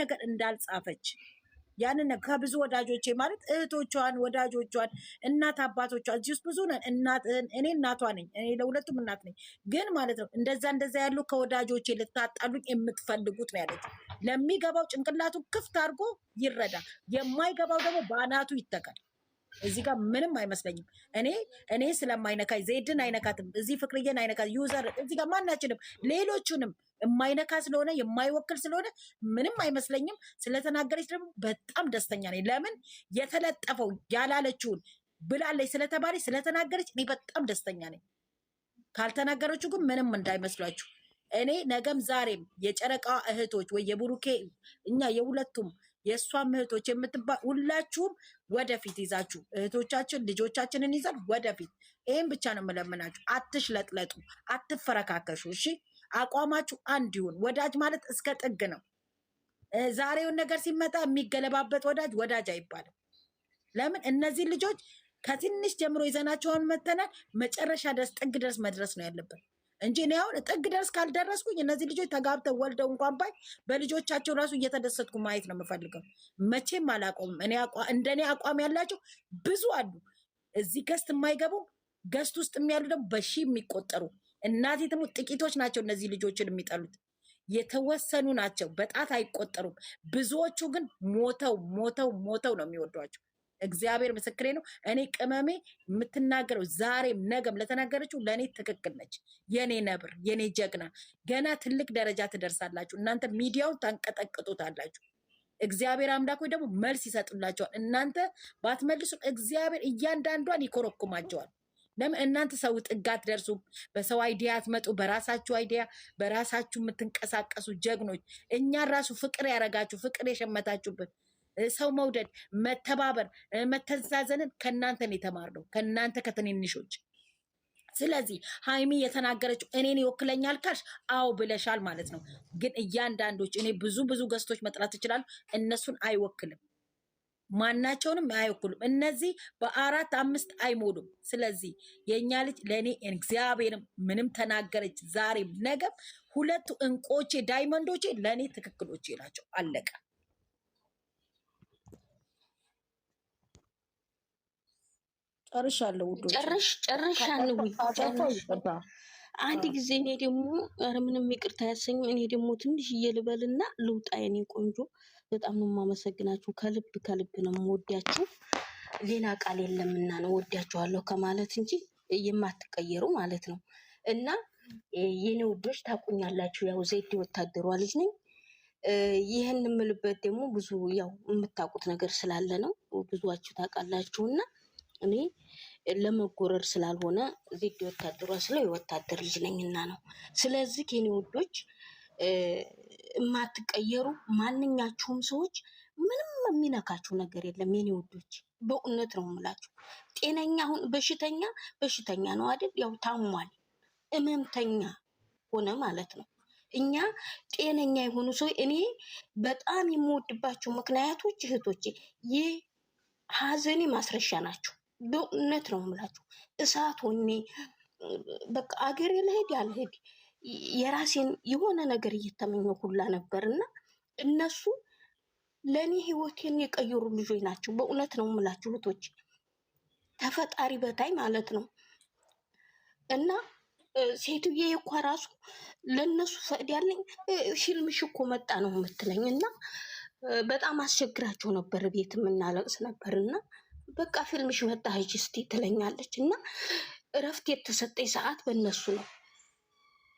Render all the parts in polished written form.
ነገር እንዳልጻፈች ያንን ከብዙ ወዳጆቼ ማለት እህቶቿን ወዳጆቿን እናት አባቶቿን እዚህ ውስጥ ብዙ ነን። እኔ እናቷ ነኝ፣ እኔ ለሁለቱም እናት ነኝ። ግን ማለት ነው እንደዛ ያሉ ከወዳጆቼ ልታጣሉኝ የምትፈልጉት ነው ያለችው። ለሚገባው ጭንቅላቱ ክፍት አድርጎ ይረዳ፣ የማይገባው ደግሞ በአናቱ ይተካል። እዚህ ጋር ምንም አይመስለኝም። እኔ ስለማይነካኝ ዜድን አይነካትም፣ እዚህ ፍቅርዬን አይነካት፣ ዩዘር እዚህ ጋር ማናችንም ሌሎቹንም የማይነካ ስለሆነ የማይወክል ስለሆነ ምንም አይመስለኝም። ስለተናገረች ደግሞ በጣም ደስተኛ ነኝ። ለምን የተለጠፈው ያላለችውን ብላለች ስለተባለች ስለተናገረች እኔ በጣም ደስተኛ ነኝ። ካልተናገረችው ግን ምንም እንዳይመስላችሁ። እኔ ነገም ዛሬም የጨረቃ እህቶች ወይ የቡሩኬ እኛ የሁለቱም የእሷም እህቶች ሁላችሁም ወደፊት ይዛችሁ እህቶቻችን ልጆቻችንን ይዘን ወደፊት። ይህም ብቻ ነው የምለምናችሁ። አትሽለጥለጡ፣ አትፈረካከሹ። እሺ አቋማችሁ አንድ ይሁን። ወዳጅ ማለት እስከ ጥግ ነው። ዛሬውን ነገር ሲመጣ የሚገለባበት ወዳጅ አይባልም። ለምን እነዚህ ልጆች ከትንሽ ጀምሮ ይዘናቸውን መተናል። መጨረሻ ድረስ ጥግ ድረስ መድረስ ነው ያለብን እንጂ እኔ አሁን ጥግ ድረስ ካልደረስኩኝ እነዚህ ልጆች ተጋብተው ወልደው እንኳን ባይ በልጆቻቸው ራሱ እየተደሰትኩ ማየት ነው የምፈልገው። መቼም አላቆምም። እንደኔ አቋም ያላቸው ብዙ አሉ። እዚህ ገስት የማይገቡ ገስት ውስጥ የሚያሉ ደግሞ በሺ የሚቆጠሩ እናቴ ደግሞ ጥቂቶች ናቸው። እነዚህ ልጆችን የሚጠሉት የተወሰኑ ናቸው፣ በጣት አይቆጠሩም። ብዙዎቹ ግን ሞተው ነው የሚወዷቸው። እግዚአብሔር ምስክሬ ነው። እኔ ቅመሜ የምትናገረው ዛሬም ነገም ለተናገረችው ለእኔ ትክክል ነች። የኔ ነብር፣ የኔ ጀግና፣ ገና ትልቅ ደረጃ ትደርሳላችሁ። እናንተ ሚዲያውን ታንቀጠቅጡታላችሁ። እግዚአብሔር አምላክ ደግሞ መልስ ይሰጡላቸዋል። እናንተ ባትመልሱ እግዚአብሔር እያንዳንዷን ይኮረኩማቸዋል። ለምን እናንተ ሰው ጥጋት ደርሱ፣ በሰው አይዲያ አትመጡ። በራሳችሁ አይዲያ በራሳችሁ የምትንቀሳቀሱ ጀግኖች። እኛን ራሱ ፍቅር ያረጋችሁ ፍቅር የሸመታችሁበት ሰው መውደድ፣ መተባበር፣ መተዛዘንን ከእናንተን የተማርነው ከእናንተ ከትንንሾች። ስለዚህ ሀይሚ የተናገረችው እኔን ይወክለኛል ካልሽ አዎ ብለሻል ማለት ነው። ግን እያንዳንዶች እኔ ብዙ ገስቶች መጥራት ይችላሉ። እነሱን አይወክልም፣ ማናቸውንም አይወክሉም። እነዚህ በ4 5 አይሞሉም። ስለዚህ የእኛ ልጅ ለእኔ እግዚአብሔርም ምንም ተናገረች ዛሬም ነገም ሁለቱ እንቆቼ ዳይመንዶቼ ለእኔ ትክክሎቼ ናቸው። አለቀ። ጨርሻለሁ ውዶች። ጨርሻለሁ። አንድ ጊዜ እኔ ደግሞ ምንም ይቅርታ ያሰኝም። እኔ ደግሞ ትንሽ እየልበልና ልውጣ። የኔ ቆንጆ በጣም ነው የማመሰግናችሁ። ከልብ ነው የምወዳችሁ። ሌላ ቃል የለምና ነው ወዳችኋለሁ ከማለት እንጂ የማትቀየሩ ማለት ነው። እና የኔ ውዶች ታቁኛላችሁ። ያው ዜድ ወታደሯ ልጅ ነኝ። ይህን የምልበት ደግሞ ብዙ ያው የምታውቁት ነገር ስላለ ነው። ብዙዋችሁ ታውቃላችሁና እኔ ለመጎረር ስላልሆነ ዜድ ወታደሯ ስለው የወታደር ልጅ ነኝና ነው። ስለዚህ የኔ ውዶች የማትቀየሩ ማንኛችሁም ሰዎች ምንም የሚነካችሁ ነገር የለም። የኔ ውዶች በእውነት ነው የምላችሁ። ጤነኛ አሁን በሽተኛ ነው አይደል? ያው ታሟል፣ እመምተኛ ሆነ ማለት ነው። እኛ ጤነኛ የሆኑ ሰው እኔ በጣም የምወድባቸው ምክንያቶች እህቶቼ ይህ ሀዘኔ ማስረሻ ናቸው። በእውነት ነው የምላችሁ። እሳት ሆኜ በቃ አገሬ ልሄድ የራሴን የሆነ ነገር እየተመኘሁ ሁላ ነበርና እነሱ ለእኔ ህይወቴን የቀየሩ ልጆች ናቸው። በእውነት ነው የምላችሁ እህቶች፣ ተፈጣሪ በታይ ማለት ነው። እና ሴትዬ እኮ ራሱ ለነሱ ፈቅድ ያለኝ ፊልምሽ እኮ መጣ ነው የምትለኝ። እና በጣም አስቸግራቸው ነበር፣ ቤት የምናለቅስ ነበርና በቃ ፊልምሽ መጣ ሂጂ እስቲ ትለኛለች። እና እረፍት የተሰጠኝ ሰዓት በእነሱ ነው።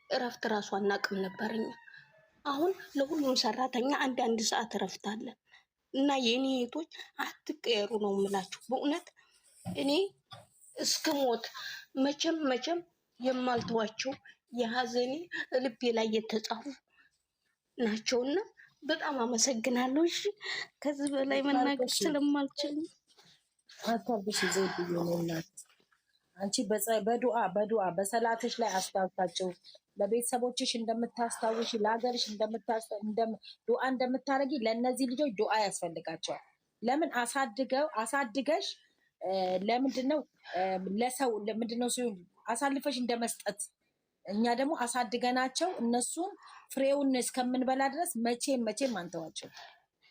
እረፍት ራሱ አናቅም ነበርኛ። አሁን ለሁሉም ሰራተኛ አንድ ሰዓት እረፍት አለ። እና የኔ እህቶች አትቀየሩ ነው የምላችሁ። በእውነት እኔ እስከ ሞት መቼም የማልተዋቸው የሀዘኔ ልቤ ላይ የተጻፉ ናቸውና በጣም አመሰግናለሁ። እሺ ከዚህ በላይ መናገር ስለማልችል አታብሽ ዘይት ይሆናል። አንቺ በዱዓ በሰላትሽ ላይ አስታውሳቸው። ለቤተሰቦችሽ እንደምታስታውሽ፣ ለሀገርሽ ዱዓ እንደምታረጊ ለእነዚህ ልጆች ዱዓ ያስፈልጋቸዋል። ለምን አሳድገሽ ለምንድነው ለሰው ለምንድነው ሲሆን አሳልፈሽ እንደመስጠት። እኛ ደግሞ አሳድገናቸው እነሱን ፍሬውን እስከምንበላ ድረስ መቼም አንተዋቸው።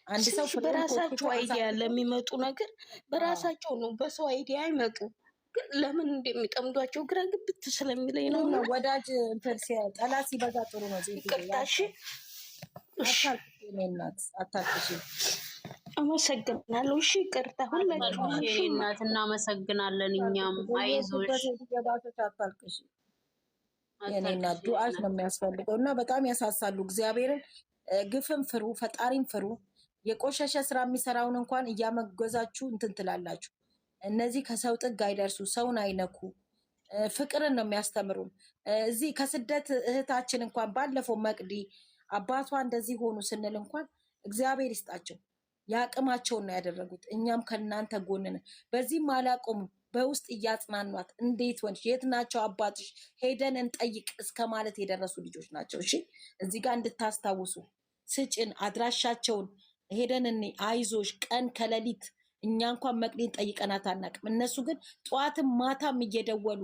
አንድ ሰው ትንሽ በራሳቸው አይዲያ ለሚመጡ ነገር በራሳቸው ነው፣ በሰው አይዲያ አይመጡ። ግን ለምን እንደሚጠምዷቸው ግራ ግብት ስለሚለኝ ነው። ነው ወዳጅ ጠላት ሲበዛ ጥሩ ነው። ይቅርታሽ እናት አታልቅሽ። አመሰግናለሁ። እሺ ይቅርታ ሁላችሁም። እሺ እናት እናመሰግናለን። እኛም አይዞሽ አታልቅሽ። የኔ እናት ዱዓሽ ነው የሚያስፈልገው እና በጣም ያሳሳሉ። እግዚአብሔርን ግፍም ፍሩ፣ ፈጣሪም ፍሩ። የቆሸሸ ስራ የሚሰራውን እንኳን እያመገዛችሁ እንትን ትላላችሁ። እነዚህ ከሰው ጥግ አይደርሱ፣ ሰውን አይነኩ፣ ፍቅርን ነው የሚያስተምሩን። እዚህ ከስደት እህታችን እንኳን ባለፈው መቅዲ አባቷ እንደዚህ ሆኑ ስንል እንኳን እግዚአብሔር ይስጣቸው የአቅማቸውን ነው ያደረጉት። እኛም ከእናንተ ጎን ነን። በዚህም አላቆሙም። በውስጥ እያጽናኗት እንዴት ወንሽ የት ናቸው አባትሽ ሄደን እንጠይቅ እስከ ማለት የደረሱ ልጆች ናቸው። እሺ እዚህ ጋር እንድታስታውሱ ስጭን አድራሻቸውን ሄደን እኔ አይዞሽ ቀን ከሌሊት እኛ እንኳን መቅዲን ጠይቀናት አናቅም። እነሱ ግን ጠዋትም ማታም እየደወሉ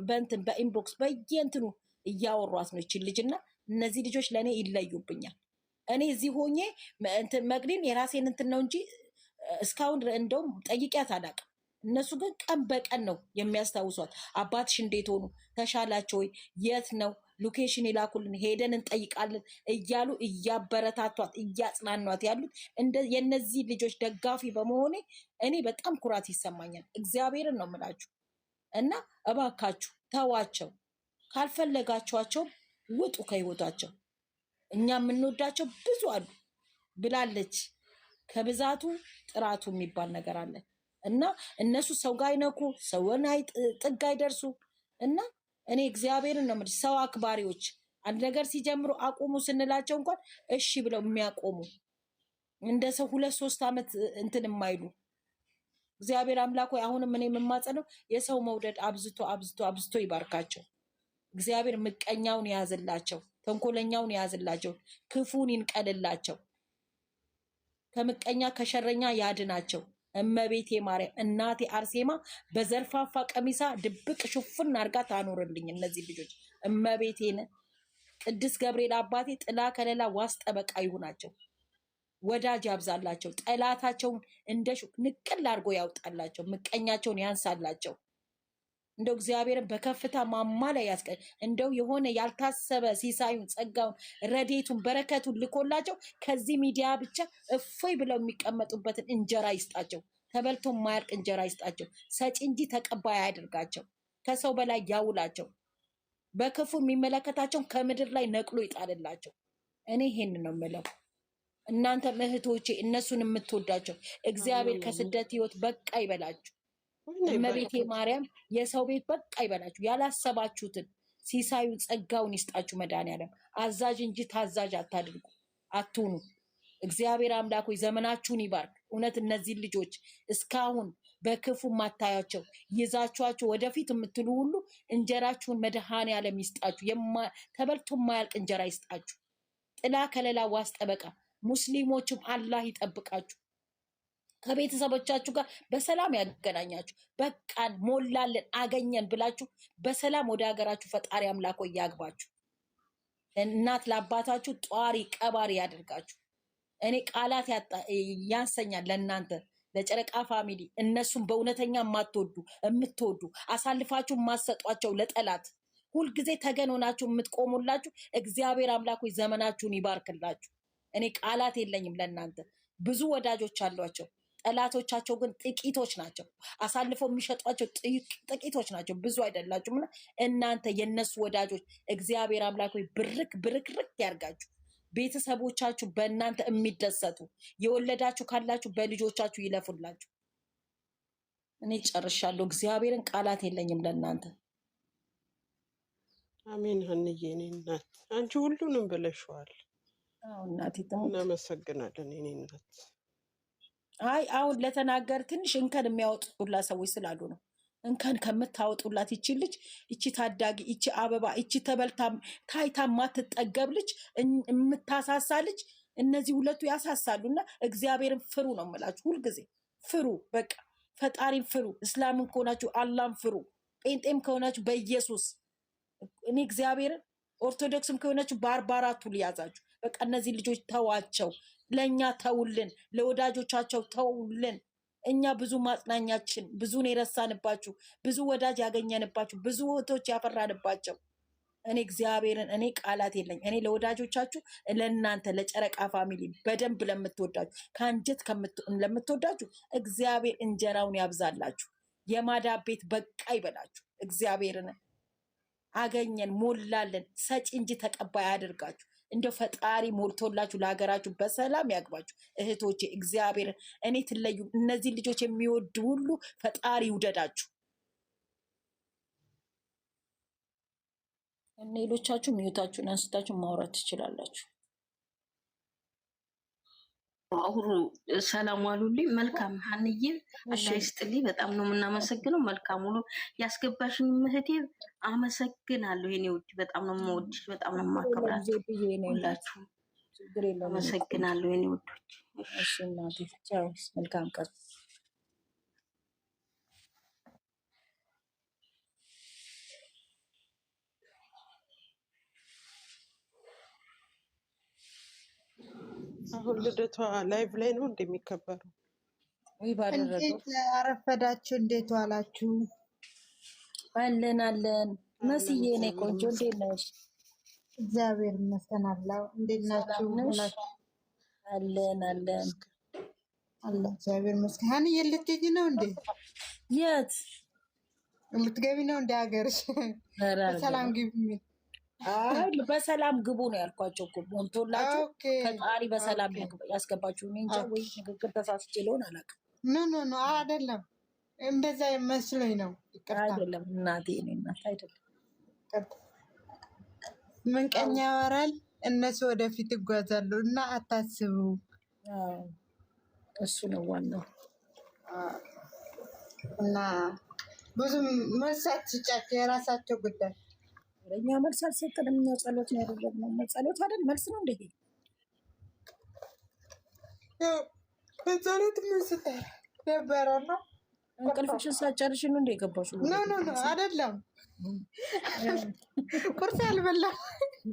በእንትን በኢንቦክስ በየእንትኑ እያወሯት ነው ይችል ልጅ እና እነዚህ ልጆች ለእኔ ይለዩብኛል። እኔ እዚህ ሆኜ መቅዲን የራሴን እንትን ነው እንጂ እስካሁን እንደውም ጠይቂያት አላቅም። እነሱ ግን ቀን በቀን ነው የሚያስታውሷት። አባትሽ እንዴት ሆኑ ተሻላቸው ወይ የት ነው ሎኬሽን ይላኩልን ሄደን እንጠይቃለን እያሉ እያበረታቷት እያጽናኗት ያሉት የነዚህ ልጆች ደጋፊ በመሆኔ እኔ በጣም ኩራት ይሰማኛል። እግዚአብሔርን ነው የምላችሁ እና እባካችሁ ተዋቸው። ካልፈለጋችኋቸው ውጡ ከህይወታቸው። እኛ የምንወዳቸው ብዙ አሉ ብላለች። ከብዛቱ ጥራቱ የሚባል ነገር አለ እና እነሱ ሰው ጋር አይነኩ፣ ሰውን ጥግ አይደርሱ እና እኔ እግዚአብሔርን ነው የምልሽ ሰው አክባሪዎች አንድ ነገር ሲጀምሩ አቁሙ ስንላቸው እንኳን እሺ ብለው የሚያቆሙ እንደ ሰው 2-3 ዓመት እንትን የማይሉ እግዚአብሔር አምላክ ሆይ አሁንም እኔ የምማጸነው የሰው መውደድ አብዝቶ አብዝቶ አብዝቶ ይባርካቸው። እግዚአብሔር ምቀኛውን ያዝላቸው፣ ተንኮለኛውን ያዝላቸው፣ ክፉን ይንቀልላቸው፣ ከምቀኛ ከሸረኛ ያድናቸው። እመቤቴ ማርያም እናቴ አርሴማ በዘርፋፋ ቀሚሳ ድብቅ ሽፉን አድርጋ ታኖርልኝ እነዚህ ልጆች። እመቤቴን ቅዱስ ገብርኤል አባቴ ጥላ ከለላ ዋስ ጠበቃ ይሁናቸው፣ ወዳጅ ያብዛላቸው፣ ጠላታቸውን እንደ ንቅል አድርጎ ያውጣላቸው፣ ምቀኛቸውን ያንሳላቸው። እንደው እግዚአብሔርን በከፍታ ማማ ላይ ያስቀል። እንደው የሆነ ያልታሰበ ሲሳዩን ጸጋውን ረዴቱን በረከቱን ልኮላቸው ከዚህ ሚዲያ ብቻ እፎይ ብለው የሚቀመጡበትን እንጀራ ይስጣቸው። ተበልቶ ማያልቅ እንጀራ ይስጣቸው። ሰጪ እንጂ ተቀባይ አያደርጋቸው። ከሰው በላይ ያውላቸው። በክፉ የሚመለከታቸውን ከምድር ላይ ነቅሎ ይጣልላቸው። እኔ ይሄን ነው የምለው። እናንተ እህቶቼ እነሱን የምትወዳቸው እግዚአብሔር ከስደት ህይወት በቃ ይበላችሁ። እመቤቴ ማርያም የሰው ቤት በቃ ይበላችሁ። ያላሰባችሁትን ሲሳዩን ጸጋውን ይስጣችሁ። መድኃኒዓለም አዛዥ እንጂ ታዛዥ አታድርጉ፣ አትሁኑ። እግዚአብሔር አምላክ ሆይ ዘመናችሁን ይባርክ። እውነት እነዚህ ልጆች እስካሁን በክፉ ማታያቸው ይዛችኋቸው ወደፊት የምትሉ ሁሉ እንጀራችሁን መድኃኒዓለም ይስጣችሁ። ተበልቶ የማያልቅ እንጀራ ይስጣችሁ። ጥላ ከለላ ዋስ ጠበቃ ሙስሊሞችም አላህ ይጠብቃችሁ። ከቤተሰቦቻችሁ ጋር በሰላም ያገናኛችሁ። በቃን ሞላለን አገኘን ብላችሁ በሰላም ወደ ሀገራችሁ ፈጣሪ አምላክ ሆይ ያግባችሁ። እናት ለአባታችሁ ጧሪ ቀባሪ ያደርጋችሁ። እኔ ቃላት ያንሰኛል ለእናንተ ለጨረቃ ፋሚሊ። እነሱም በእውነተኛ የምትወዱ አሳልፋችሁ የማትሰጧቸው ለጠላት ሁልጊዜ ተገን ሆናችሁ የምትቆሙላችሁ እግዚአብሔር አምላክ ሆይ ዘመናችሁን ይባርክላችሁ። እኔ ቃላት የለኝም ለእናንተ። ብዙ ወዳጆች አሏቸው። ጠላቶቻቸው ግን ጥቂቶች ናቸው። አሳልፈው የሚሸጧቸው ጥቂቶች ናቸው። ብዙ አይደላችሁም። እናንተ የነሱ ወዳጆች እግዚአብሔር አምላክ ሆይ ብርክ ያርጋችሁ። ቤተሰቦቻችሁ በእናንተ የሚደሰቱ የወለዳችሁ ካላችሁ በልጆቻችሁ ይለፉላችሁ። እኔ ጨርሻለሁ። እግዚአብሔርን ቃላት የለኝም ለእናንተ። አሜን። ሀንዬ እኔ እናት አንቺ ሁሉንም ብለሽዋል። እናቴ እናመሰግናለን የኔ እናት። አይ አሁን ለተናገር ትንሽ እንከን የሚያወጡላት ሰዎች ስላሉ ነው። እንከን ከምታወጡላት ይቺ ልጅ ይቺ ታዳጊ ይቺ አበባ ይቺ ተበልታ ታይታ ማትጠገብ ልጅ የምታሳሳ ልጅ እነዚህ ሁለቱ ያሳሳሉና እግዚአብሔርን ፍሩ ነው የምላችሁ። ሁልጊዜ ፍሩ፣ በቃ ፈጣሪን ፍሩ። እስላምን ከሆናችሁ አላህን ፍሩ። ጴንጤም ከሆናችሁ በኢየሱስ እኔ እግዚአብሔርን ኦርቶዶክስም ከሆነችሁ በ44ቱ ሊያዛችሁ። በቃ እነዚህ ልጆች ተዋቸው፣ ለእኛ ተውልን፣ ለወዳጆቻቸው ተውልን። እኛ ብዙ ማጽናኛችን ብዙን የረሳንባችሁ ብዙ ወዳጅ ያገኘንባችሁ ብዙ እህቶች ያፈራንባቸው። እኔ እግዚአብሔርን እኔ ቃላት የለኝ። እኔ ለወዳጆቻችሁ ለእናንተ ለጨረቃ ፋሚሊ በደንብ ለምትወዳችሁ ከአንጀት ለምትወዳችሁ እግዚአብሔር እንጀራውን ያብዛላችሁ። የማዳብ ቤት በቃ ይበላችሁ። እግዚአብሔርን አገኘን ሞላለን ሰጪ እንጂ ተቀባይ አያደርጋችሁ። እንደው ፈጣሪ ሞልቶላችሁ ለሀገራችሁ በሰላም ያግባችሁ እህቶቼ። እግዚአብሔር እኔ ትለዩ እነዚህ ልጆች የሚወድ ሁሉ ፈጣሪ ይውደዳችሁ። ሌሎቻችሁ ሚዩታችሁን አንስታችሁ ማውራት ትችላላችሁ። አሁን ሰላም ዋሉልኝ። መልካም ሀንዬ አላህ ይስጥልኝ። በጣም ነው የምናመሰግነው። መልካም ሁሉ ያስገባሽኝ እህቴ አመሰግናለሁ። የኔ ውድ በጣም ነው የምወድሽ፣ በጣም ነው የማከብራችሁ። ሁላችሁ አመሰግናለሁ የኔ ውዶች። እሺ እናቴ ቻው፣ መልካም ቀን። አሁን ልደቷ ላይቭ ላይ ነው እንደሚከበረው። ወይ ባደረገው እንዴት አረፈዳችሁ? እንዴት ዋላችሁ? አለን አለን። መስዬ ነኝ ቆንጆ፣ እንዴት ነሽ? እግዚአብሔር ይመስገን አለው። እንዴት ናችሁ? አለን አለን አለ እግዚአብሔር ይመስገን። ሀንዬ ልትሄጂ ነው እንዴ? የት ልትገቢ ነው እንደ ሀገርሽ? በሰላም ግቢ። አይ በሰላም ግቡ ነው ያልኳቸው እኮ ሞልቶላችሁ ፈጣሪ በሰላም ያስገባችሁ። እኔ እንጃ ወይ ንግግር ተሳስቼ ሊሆን አላውቅም። ኖ አይደለም፣ እንደዛ መስሎኝ ነው። አይደለም እናቴ፣ እኔ እናት አይደለም። ምንቀኛ ያወራል፣ እነሱ ወደፊት ይጓዛሉ እና አታስቡ። እሱ ነው ዋናው። እና ብዙ መልሳት ሲጫቸው የራሳቸው ጉዳይ። እኛ መልስ አልሰጠንም። እኛ ጸሎት ነው ያደረግነው። ጸሎት አይደል መልስ ነው እንዴ? በጸሎት ምን ስታይ ነበረ ነው? እንቅልፍሽን ሳትጨርሺ ነው እንደ የገባሽው? ኖ አይደለም፣ ቁርስ አልበላም።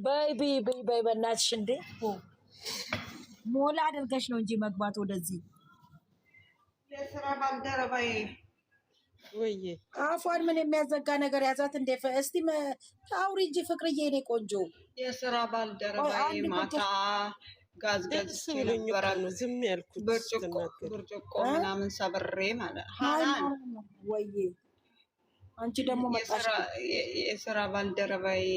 በይ በእናትሽ እንዴ ሞላ አድርገሽ ነው እንጂ መግባት ወደዚህ። የስራ ባልደረባዬ ወይዬ አፏን ምን የሚያዘጋ ነገር ያዛት እንዴ? እስቲ አውሪ እንጂ ፍቅርዬ፣ እኔ ቆንጆ። የስራ ባልደረባዬ ማታ ጋዝ ገዝቼ ነበረ ነው ዝም ያልኩት። ብርጭቆ ምናምን ሰብሬ ማለት ወይዬ፣ አንቺ ደግሞ መጣሽ። የስራ ባልደረባዬ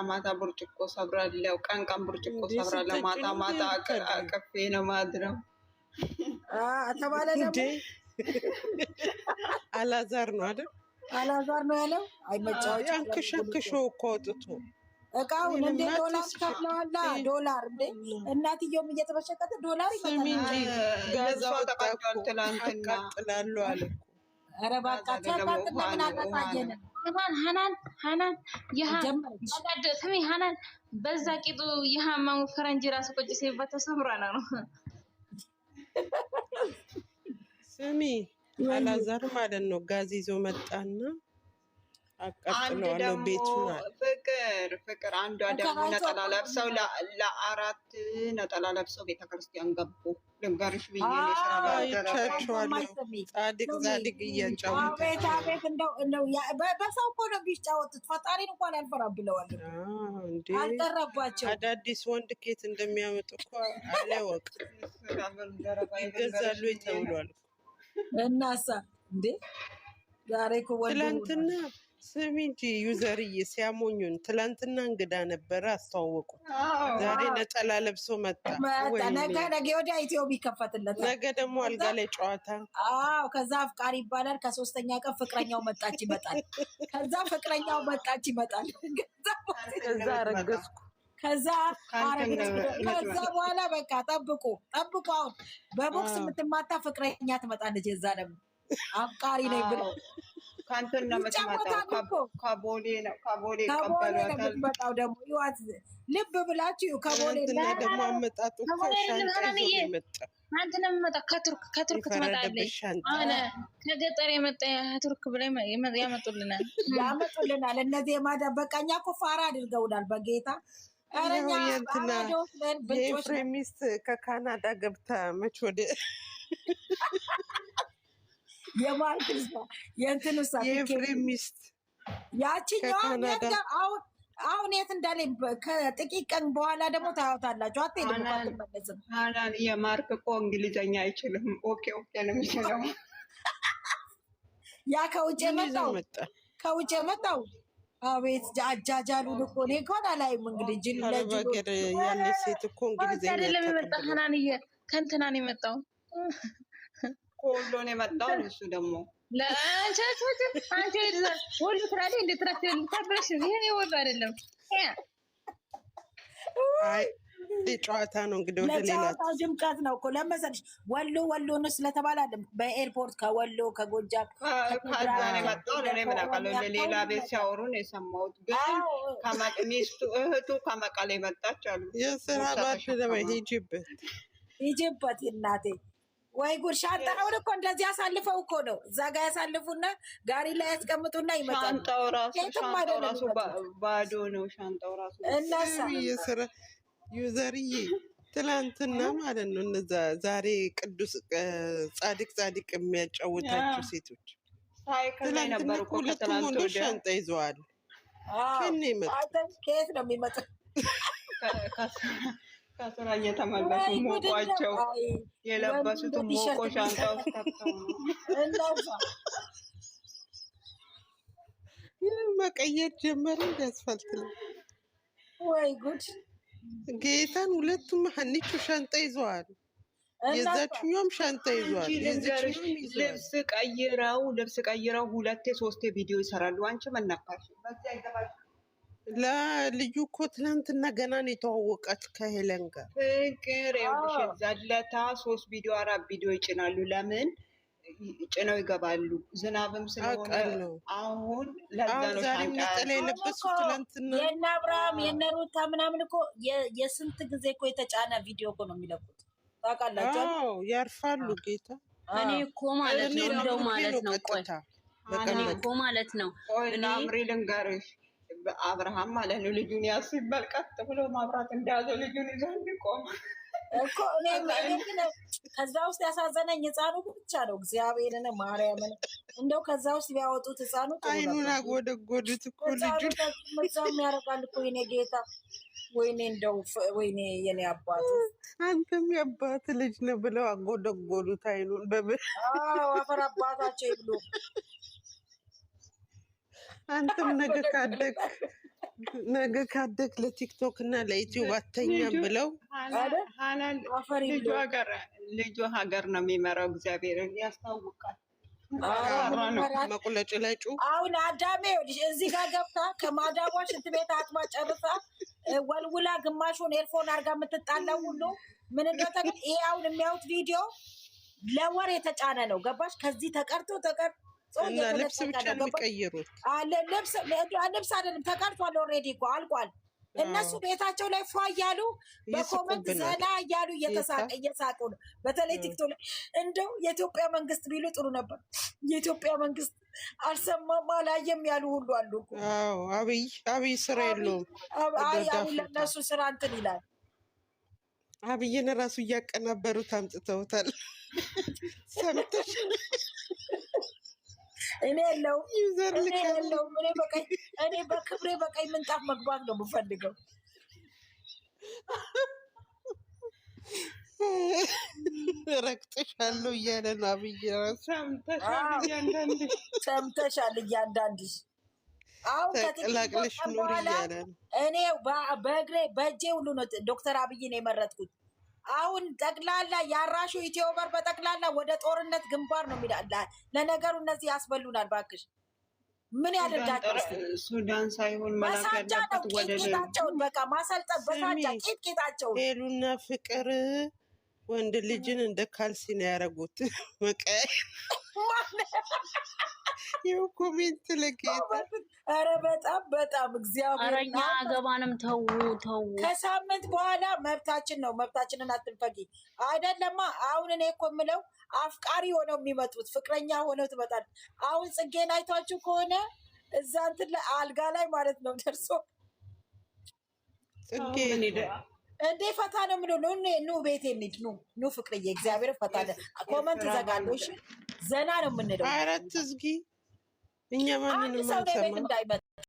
ማታ ብርጭቆ ሰብራለሁ፣ ቀን ብርጭቆ ሰብራለሁ፣ ማታ አቅፌ ነው ማድረው ተባለ። ደግሞ አላዛር ነው አይደል? አላዛር ነው ያለው። አይመጫዎች ያንከሸከሸው እኮ አውጥቶ እቃውን እንደ ዶላር ከፍለዋላ። ዶላር እንደ እናትየውም እየተበሸቀተ ዶላር ይመጣል። ጋዛው ተቃጥሏል፣ ትላንትና አቃጥላለሁ አለ። ኧረ እባካችሁ አቃጥል። ለምን አቃጣየን? ሀናን ስሚ ሀናን በዛ ቂጡ የሀማሙ ፈረንጅ ራሱ ቁጭ ሲበት ተሰምሯና ነው። ስሚ አላዛር ማለት ነው ጋዝ ይዞ መጣና አቃጥለዋለሁ ቤቱን አለ። ፍቅር አንዷ ደግሞ ነጠላ ለብሰው ለአራት ነጠላ ለብሰው ቤተክርስቲያን ገቡ። ልንገርሽ ብዬ ስራ ባይቻቸዋለሁ። ጻድቅ እያጫወቱ ቤት እንደው በሰው እኮ ነው ቢጫወቱት። ፈጣሪን እንኳን ያልፈራ ብለዋል። አልቀረባቸው አዳዲስ ወንድ ኬት እንደሚያመጡ እኮ አላወቅ ይገዛሉ ተብሏል። እናሳ እንዴ ዛሬ እኮ ትላንትና ስሚ እንጂ ዩዘርዬ ሲያሞኙን ትላንትና እንግዳ ነበረ አስተዋወቁ። ዛሬ ነጠላ ለብሶ መጣ። ነገ ወዲያ ኢትዮ ቢከፈትለት ነገ ደግሞ አልጋ ላይ ጨዋታ። ከዛ አፍቃሪ ይባላል። ከሶስተኛ ቀን ፍቅረኛው መጣች ይመጣል። ከዛ ፍቅረኛው መጣች ይመጣል። ከዛ አረገዝኩ። ከዛ በኋላ በቃ ጠብቁ። አሁን በቦክስ የምትማታ ፍቅረኛ ትመጣለች። የዛ ደግሞ አፍቃሪ ነኝ ብለው ከአንተን ነው የምትመጣው። ከቦሌ ይቀበሏታል። የምትመጣው ደግሞ ይዋት ልብ ብላችሁ ከቦሌ ደግሞ አመጣጡ ሻንጣ ይዞ የመጣ አንተ ነው የምመጣው። ከቱርክ ትመጣለች። አነ ከገጠር የመጣ ቱርክ ብላ ያመጡልናል። እነዚህ የማደበቃኛ እኮ ፋራ አድርገውናል በጌታ የኤፍሬም ሚስት ከካናዳ ገብታ መች ወደ የኤፍሬም ሚስት ያችኛዋ አሁን የት እንዳለኝ ከጥቂት ቀን በኋላ ደግሞ ታያታላችሁ። አትሄድም፣ አትመለስም። የማርክ እኮ እንግሊዘኛ አይችልም። ኦኬ ነው የሚችለው። ያ ከውጭ የመጣው አቤት አጃጃሉን እኮ እኔ እንኳን አላይም። እንግዲህ ያለ ሴት እኮ እንግሊዘኛ አይደለም የመጣ ሀናንዬ ከእንትና ነው የመጣው፣ ከወሎ ነው የመጣው። እሱ ደግሞ አንቺ ወሎ ትላለች እንደ ትራክተር ልታበላሽ ነው። ይሄ ወሎ አይደለም። አይ ጨዋታ ነው እንግዲህ ወደ ሌላ ድምቀት ነው እኮ ለመሰለሽ። ወሎ ነው ስለተባለ አይደለም። በኤርፖርት ከወሎ ከጎጃም ከዛ ነው የመጣው። እኔ ምን አውቃለሁ፣ ሌላ ቤት ሲያወሩ ነው የሰማሁት። ግን ሚስቱ እህቱ ከመቀሌ መጣች አሉ። የስራ ባልደረባ ሂጂበት እናቴ። ወይ ጉድ! ሻንጣውን እኮ እንደዚህ ያሳልፈው እኮ ነው። እዛ ጋር ያሳልፉና ጋሪ ላይ ያስቀምጡና ይመጣሉ። ሻንጣው ራሱ ባዶ ነው። ሻንጣው ራሱ እነሳ ዩዘርዬ ትላንትና ማለት ነው እነዛ ዛሬ ቅዱስ ጻድቅ የሚያጫውታቸው ሴቶች ትላንትና ሁለቱም ወንዶች ሻንጣ ይዘዋል። ከየት ነው የሚመጡ? ከስራ እየተመለሱ ሞቋቸው የለበሱትን ሞቆ ሻንጣ ውስጥ ከተው መቀየር ጀመረ። እንዲያስፋልት ነው። ወይ ጉድ! ጌታን ሁለቱም ሀኒቹ ሻንጣ ይዘዋል። የዛችኛውም ሻንጣ ይዘዋል። ልብስ ቀይረው 2-3 ቪዲዮ ይሰራሉ። አንቺ መናካሽ ለልዩ እኮ ትናንትና ገና ነው የተዋወቃት ከሄለን ጋር ፍቅር ዘለታ 3 ቪዲዮ 4 ቪዲዮ ይጭናሉ። ለምን ጭነው ይገባሉ? ዝናብም ስለሆነ አሁን ለዛ ነው ሻንጣ የለበሱ ትናንትና የእነ አብርሃም የእነ ሩታ ምናምን እኮ የስንት ጊዜ እኮ የተጫነ ቪዲዮ እኮ ነው የሚለቁት። ታውቃላችሁ? ያርፋሉ። ጌታ እኔ እኮ ማለት ነው እንደው ማለት ነው እኔ እኮ ማለት ነው አምሪ ልንገርሽ አብርሃም ማለት ነው ልጁን ያስባል ቀጥ ብሎ ማብራት እንዳያዘው ልጁን ይዞ እንዲቆም እኮ እኔ ግን ከዛ ውስጥ ያሳዘነኝ ህፃኑ ብቻ ነው። እግዚአብሔርን ማርያምን እንደው ከዛ ውስጥ ቢያወጡት ህፃኑ አይኑን አጎደጎዱት እኮ ልጁን መዛም ያደርጋል እኮ የኔ ጌታ። ወይኔ እንደው ወይኔ የኔ አባት አንተም የአባት ልጅ ነው ብለው አጎደጎዱት አይኑን አፈር አባታቸው ይብሉ። አንተም ነገ ካደግ ለቲክቶክ እና ለዩቲዩብ አተኛም ብለው ልጁ ሀገር ነው የሚመራው። እግዚአብሔርን ያስታውቃል። መቁለጭለጩ አሁን አዳሜ እዚህ ጋር ገብታ ከማዳቧ ሽንት ቤት አጥባ ጨርሳ ወልውላ ግማሹን ኤርፎን አድርጋ የምትጣለው ሁሉ ምን እንደተገ ይሄ አሁን የሚያዩት ቪዲዮ ለወር የተጫነ ነው። ገባሽ? ከዚህ ተቀርቶ ልብስ ብቻ የሚቀይሩት ልብስ አይደለም፣ ተቀርቷል። ኦልሬዲ እኮ አልቋል። እነሱ ቤታቸው ላይ ፏ እያሉ በኮመንት ዘና እያሉ እየሳቁ ነው። በተለይ ቲክቶክ ላይ እንደው የኢትዮጵያ መንግስት ቢሉ ጥሩ ነበር። የኢትዮጵያ መንግስት አልሰማም አላየም ያሉ ሁሉ አሉ። አብይ ስራ የለውም። አሁን ለእነሱ ስራ እንትን ይላል። አብይን ራሱ እያቀናበሩት አምጥተውታል። ሰምተሽ እኔ የለውም እኔ በክብሬ በቀይ ምንጣፍ መግባት ነው የምፈልገው። ረግጥሻለሁ እያለ ነው አብይ ራሱ። ሰምተሻል እያንዳንድሽ። አሁን ተቀላቅለሽ ኑር እያለ ነው። እኔ በእጄ ሁሉ ነው ዶክተር አብይን የመረጥኩት። አሁን ጠቅላላ ያራሹ ኢትዮበር በጠቅላላ ወደ ጦርነት ግንባር ነው የሚላል። ለነገሩ እነዚህ ያስበሉናል። ባክሽ ምን ያደርጋቸው? ሱዳን ሳይሆን መላክ ያለበት ወደ ቄጣቸውን በቃ ማሰልጠን በሳጃ ቄጣቸውን ሄሉና ፍቅር ወንድ ልጅን እንደ ካልሲ ነው ያደረጉት። መቀያየር ይኸው ኮሜንት ለጌታ ኧረ በጣም በጣም እግዚአብሔር እኛ አገባንም ተው። ከሳምንት በኋላ መብታችን ነው። መብታችንን አትንፈጊ። አይደለማ አሁን እኔ እኮ የምለው አፍቃሪ ሆነው የሚመጡት ፍቅረኛ ሆነው ትመጣል። አሁን ጽጌን አይቷችሁ ከሆነ እዛ እንትን ላይ አልጋ ላይ ማለት ነው ደርሶ ጽጌ እንዴ ፈታ ነው የምለው። ኑ ቤት እንሂድ፣ ኑ ፍቅርዬ፣ እግዚአብሔር ፈታ ኮመንት ዘጋለሁ። እሺ ዘና ነው የምንለው። አራት ዝጊ። እኛ ማንንም አንድ ሰው ቤት እንዳይመጣ